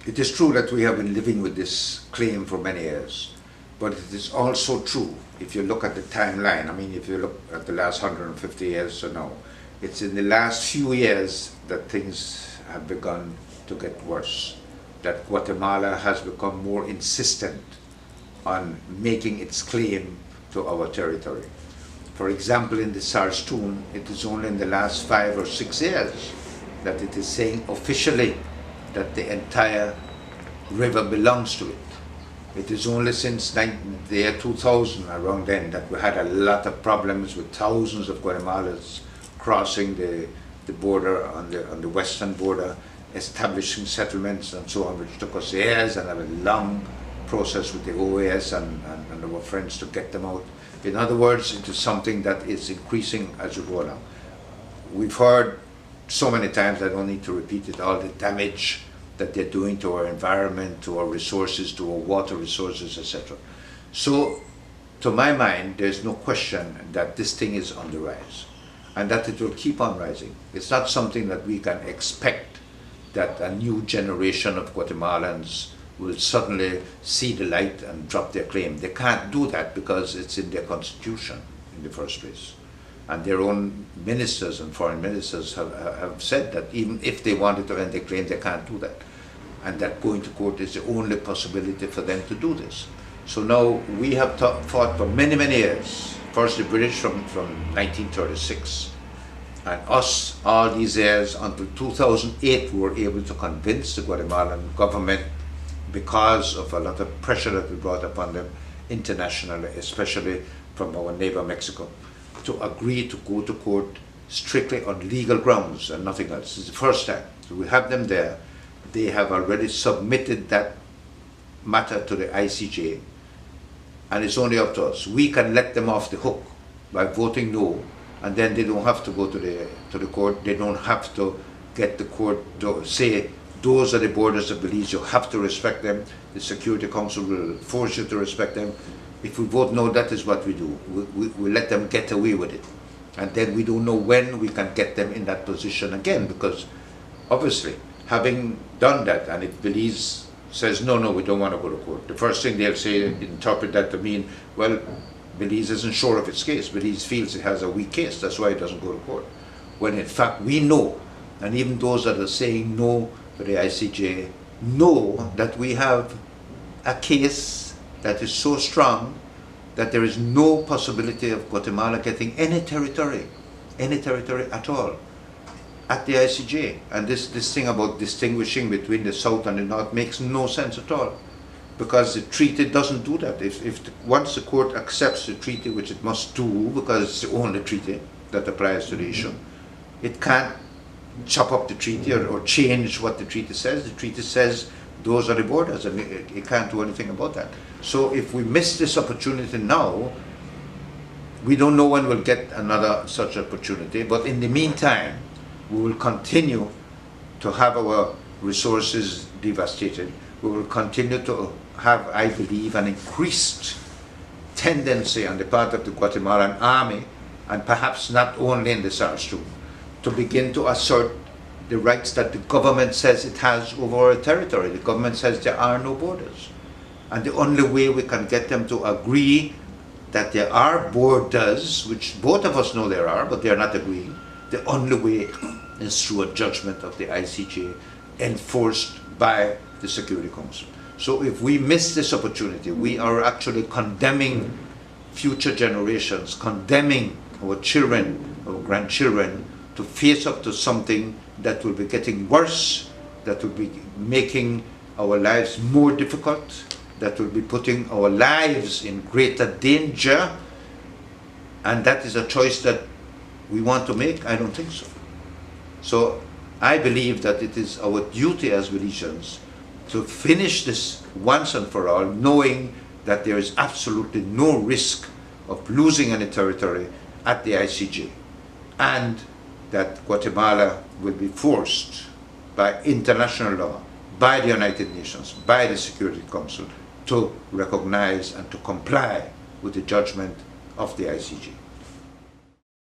It is true that we have been living with this claim for many years, but it is also true, if you look at the timeline, I mean, if you look at the last 150 years or now, it's in the last few years that things have begun to get worse, that Guatemala has become more insistent on making its claim to our territory. For example, in the Sarstoon, it is only in the last 5 or 6 years that it is saying officially that the entire river belongs to it. It is only since the year 2000, around then, that we had a lot of problems with thousands of Guatemalans crossing the border on the western border, establishing settlements and so on, which took us years and a long process with the OAS and our friends to get them out. In other words, it is something that is increasing as we go along. We've heard so many times, I don't need to repeat it, all the damage that they're doing to our environment, to our resources, to our water resources, etc. So, to my mind, there's no question that this thing is on the rise and that it will keep on rising. It's not something that we can expect that a new generation of Guatemalans will suddenly see the light and drop their claim. They can't do that because it's in their constitution in the first place. And their own ministers and foreign ministers have said that even if they wanted to end their claim, they can't do that. And that going to court is the only possibility for them to do this. So now we have fought for many, many years. First the British from 1936, and us all these years until 2008 we were able to convince the Guatemalan government, because of a lot of pressure that we brought upon them internationally, especially from our neighbor Mexico, to agree to go to court strictly on legal grounds and nothing else. It's the first time. So we have them there. They have already submitted that matter to the ICJ, and it's only up to us. We can let them off the hook by voting no, and then they don't have to go to the court. They don't have to get the court to say, those are the borders of Belize, you have to respect them. The Security Council will force you to respect them. If we vote no, that is what we do. We let them get away with it. And then we don't know when we can get them in that position again, because obviously, having done that, and if Belize says, no, we don't want to go to court, the first thing they'll say, interpret that to mean, well, Belize isn't sure of its case. Belize feels it has a weak case, that's why it doesn't go to court. When in fact we know, and even those that are saying no to the ICJ know that we have a case that is so strong that there is no possibility of Guatemala getting any territory at all at the ICJ. And this thing about distinguishing between the South and the North makes no sense at all, because the treaty doesn't do that. Once the court accepts the treaty, which it must do because it's the only treaty that applies to the issue, it can't chop up the treaty or change what the treaty says. The treaty says those are the borders, and it can't do anything about that. So if we miss this opportunity now, we don't know when we'll get another such opportunity, but in the meantime, we will continue to have our resources devastated. We will continue to have, I believe, an increased tendency on the part of the Guatemalan army, and perhaps not only in the Sarstoon, to begin to assert the rights that the government says it has over our territory. The government says there are no borders. And the only way we can get them to agree that there are borders, which both of us know there are, but they are not agreeing, the only way is through a judgment of the ICJ enforced by the Security Council. So if we miss this opportunity, we are actually condemning future generations, condemning our children, our grandchildren, to face up to something that will be getting worse, that will be making our lives more difficult, that will be putting our lives in greater danger. And that is a choice that we want to make? I don't think so. So I believe that it is our duty as Belizeans to finish this once and for all, knowing that there is absolutely no risk of losing any territory at the ICJ, and that Guatemala will be forced by international law, by the United Nations, by the Security Council, to recognize and to comply with the judgment of the ICJ.